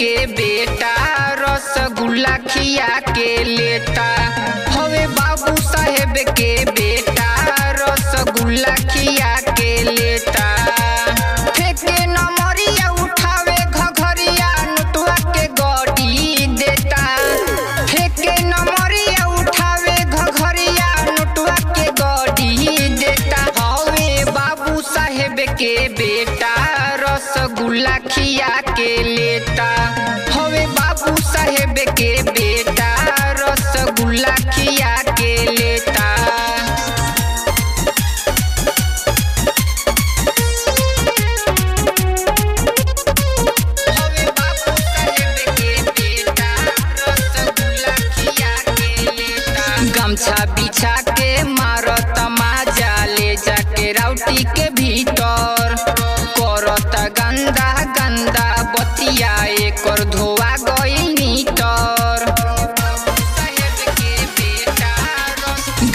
के बेटा रसगुल्ला खिया के लेता। हवे बाबू साहेब के बेटा रसगुल्ला खिया के लेता। फेंके नमरिया उठावे घघरिया नोटवा के गड्डी देता। फेंके नमरिया उठावे घघरिया नोटवा के गड्डी देता। हवे बाबू साहेब के बेटा रसगुल्ला खिया के लेता। हवे बाबू साहेब के बेटा रसगुल्ला खिया के लेता। हवे बाबू साहेब के बेटा रसगुल्ला खिया के लेता। गमछा बिछा के मारत माजा ले जाके राउटी के भीतर। करत गंदा गंदा बतिया एकर धोआ गइल मीटर।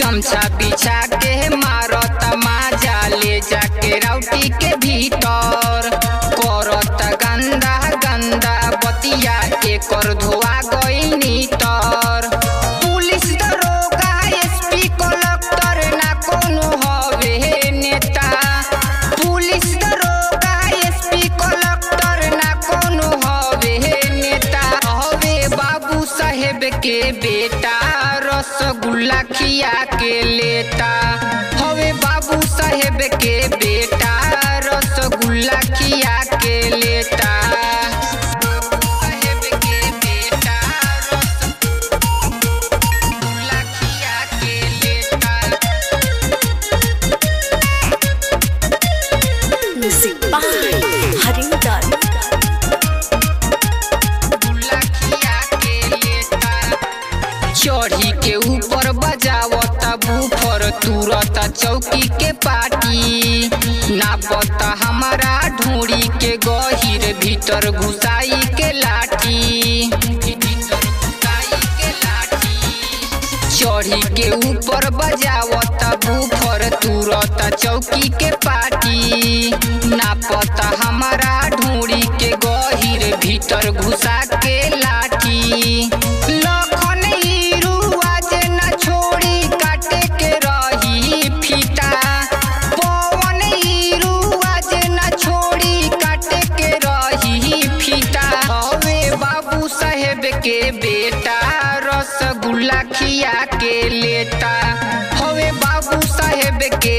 गमछा बिछा के मारत माजा ले जाके राउटी के भीतर। करत गंदा गंदा बतिया एकर धोआ गइल मीटर। पुलिस दरोगा एसपी कलेक्टर ना कोनो हवे नेता। पुलिस दरोगा एसपी कलेक्टर ना कोनो हवे नेता। हवे बाबू साहेब के बेटा रसगुल्ला खिया के लेता। हवे बाबू साहेब के बेटा रसगुल्ला खिया के लेता। साहेब के बेटा रसगुल्ला खिया के लेता। चढ़ी के ऊपर बजावता बूफर तुरत चौकी के पाटी। नापता हमारा ढोड़ी के गहिर भीतर घुसाई के लाठी। चढ़ी के ऊपर बजावता बूफर तुरत चौकी के पाटी। नापता हमारा ढोड़ी के गहिर भीतर घुसा के लाठी। लखन हीरू आज न छोड़ी काटे के रही फीता। पवन हीरू आज न छोड़ी काटे के रही फीता। हवे बाबू साहेब के बेटा रसगुल्ला खिया के लेता। हवे बाबू साहेब के